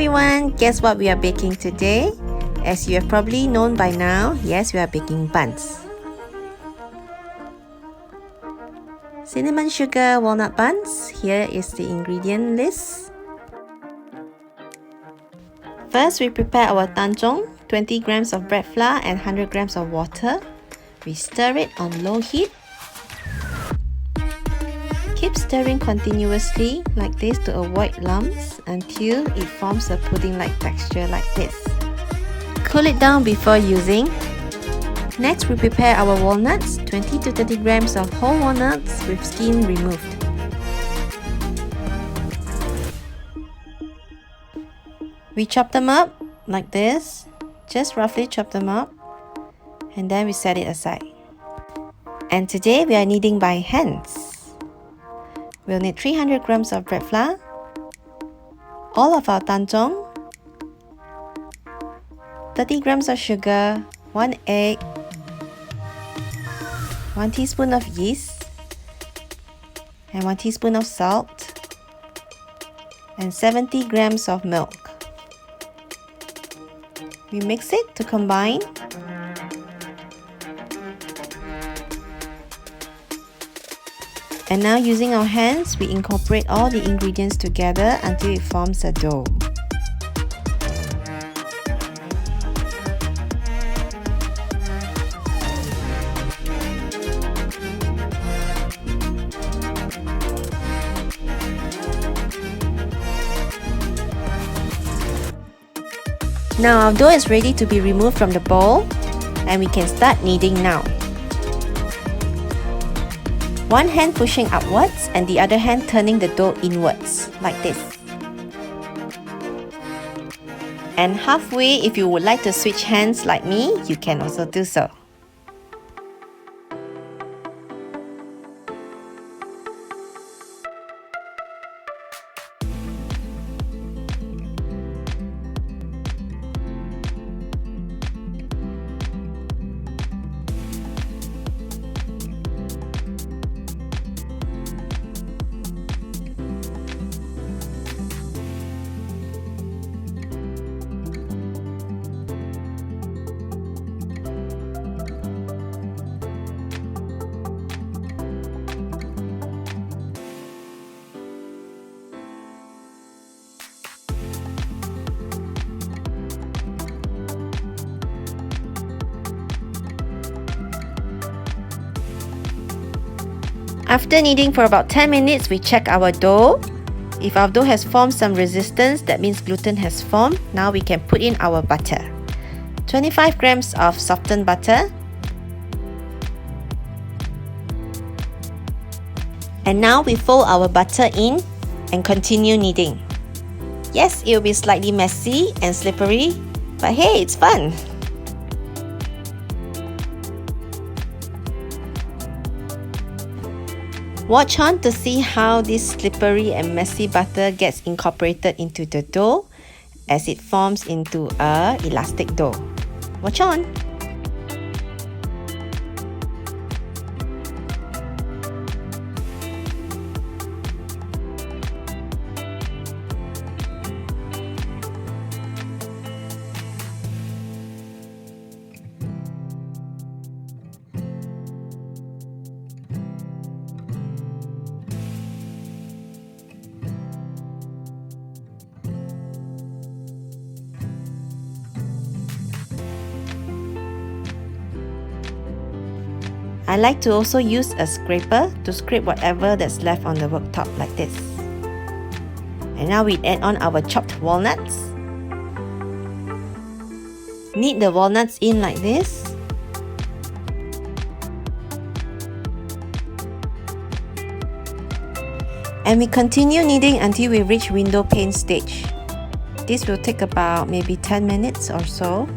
everyone, guess what we are baking today? As you have probably known by now, yes, we are baking buns. Cinnamon sugar walnut buns. Here is the ingredient list. First, we prepare our Tangzhong, 20 grams of bread flour and 100 grams of water. We stir it on low heat. Keep stirring continuously like this to avoid lumps until it forms a pudding-like texture like this. Cool it down before using. Next, we prepare our walnuts, 20 to 30 grams of whole walnuts with skin removed. We chop them up like this, just roughly chop them up, and then we set it aside. And today we are kneading by hands. We'll need 300 grams of bread flour, all of our Tangzhong, 30 grams of sugar, 1 egg, 1 teaspoon of yeast, and 1 teaspoon of salt, and 70 grams of milk. We mix it to combine. And now using our hands, we incorporate all the ingredients together until it forms a dough. Now our dough is ready to be removed from the bowl, and we can start kneading now. One hand pushing upwards and the other hand turning the dough inwards, like this. And halfway, if you would like to switch hands like me, you can also do so. After kneading for about 10 minutes, we check our dough. If our dough has formed some resistance, that means gluten has formed. Now we can put in our butter. 25 grams of softened butter. And now we fold our butter in and continue kneading. Yes, it will be slightly messy and slippery, but hey, it's fun! Watch on to see how this slippery and messy butter gets incorporated into the dough as it forms into an elastic dough. Watch on! I like to also use a scraper to scrape whatever that's left on the worktop like this. And now we add on our chopped walnuts. Knead the walnuts in like this. And we continue kneading until we reach window pane stage. This will take about maybe 10 minutes or so.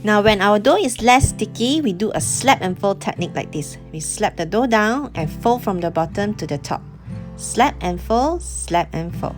Now when our dough is less sticky, we do a slap and fold technique like this. We slap the dough down and fold from the bottom to the top. Slap and fold, slap and fold.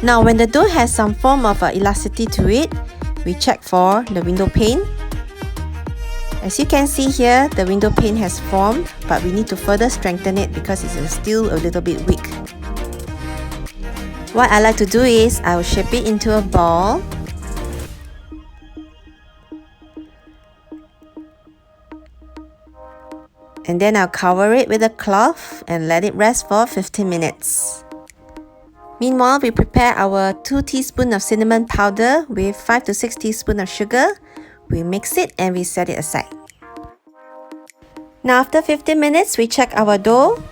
Now when the dough has some form of elasticity to it, we check for the window pane. As you can see here, the window pane has formed, but we need to further strengthen it because it's still a little bit weak. What I like to do is, I will shape it into a ball. And then I'll cover it with a cloth and let it rest for 15 minutes. Meanwhile, we prepare our 2 teaspoons of cinnamon powder with 5 to 6 teaspoons of sugar. We mix it and we set it aside. Now after 15 minutes, we check our dough.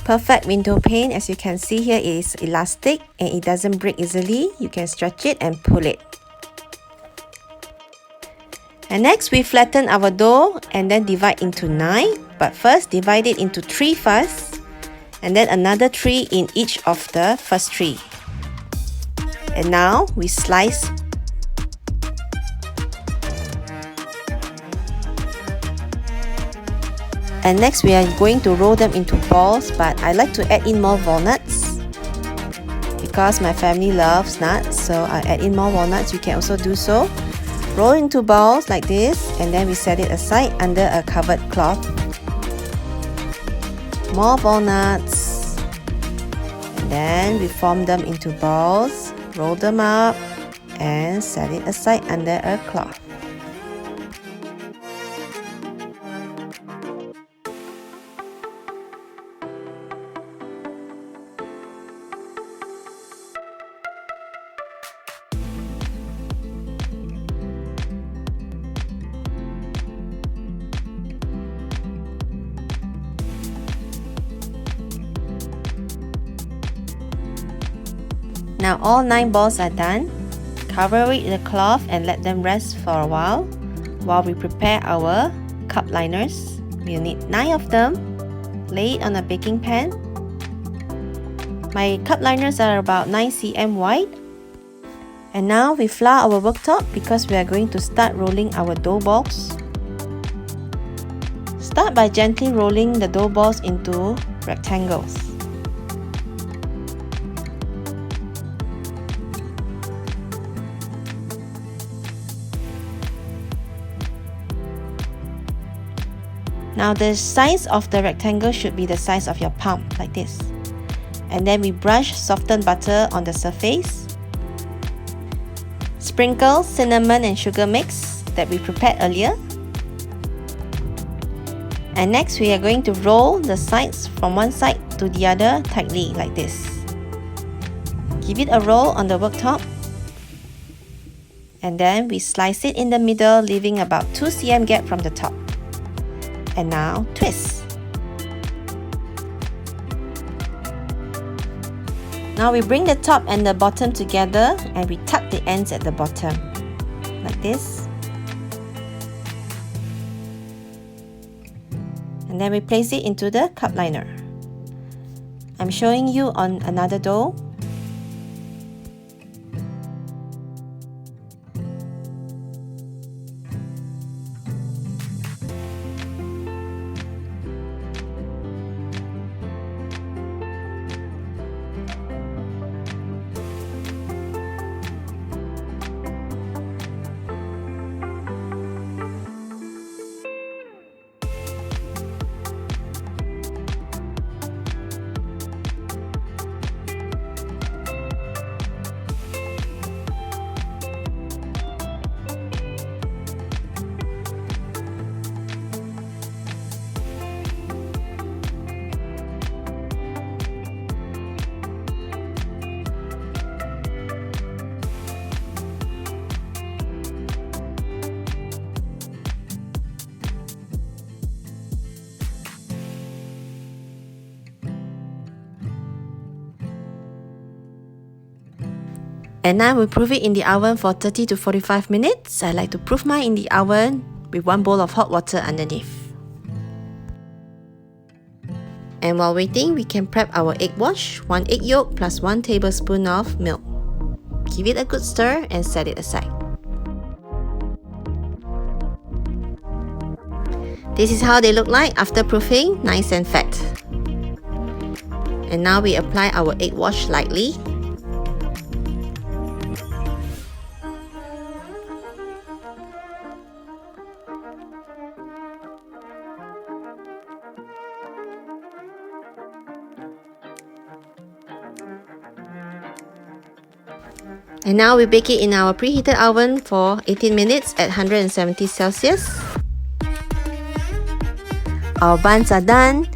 Perfect window pane. As you can see here, it is elastic and it doesn't break easily. You can stretch it and pull it. And next, we flatten our dough and then divide into 9. But first, divide it into 3 first. And then another 3 in each of the first 3. And now we slice. And next we are going to roll them into balls, but I like to add in more walnuts because my family loves nuts, so I add in more walnuts. You can also do so. Roll into balls like this, and then we set it aside under a covered cloth. More walnuts, and then we form them into balls, roll them up and set it aside under a cloth. Now all 9 balls are done. Cover it with a cloth and let them rest for a while we prepare our cup liners. We'll need 9 of them. Lay it on a baking pan. My cup liners are about 9 cm wide. And now we flour our worktop because we are going to start rolling our dough balls. Start by gently rolling the dough balls into rectangles. Now the size of the rectangle should be the size of your palm, like this. And then we brush softened butter on the surface. Sprinkle cinnamon and sugar mix that we prepared earlier. And next we are going to roll the sides from one side to the other tightly, like this. Give it a roll on the worktop. And then we slice it in the middle, leaving about 2 cm gap from the top. And now twist. Now we bring the top and the bottom together and we tuck the ends at the bottom, like this. And then we place it into the cup liner. I'm showing you on another dough. And now we proof it in the oven for 30 to 45 minutes. I like to proof mine in the oven with 1 bowl of hot water underneath. And while waiting, we can prep our egg wash, 1 egg yolk plus 1 tablespoon of milk. Give it a good stir and set it aside. This is how they look like after proofing, nice and fat. And now we apply our egg wash lightly. And now we bake it in our preheated oven for 18 minutes at 170 Celsius. Our buns are done.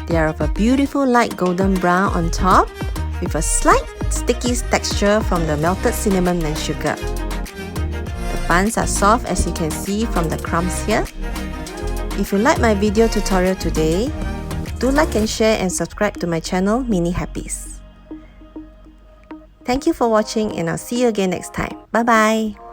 They are of a beautiful light golden brown on top with a slight sticky texture from the melted cinnamon and sugar. The buns are soft as you can see from the crumbs here. If you like my video tutorial today, do like and share and subscribe to my channel Minihappys. Thank you for watching and I'll see you again next time. Bye bye!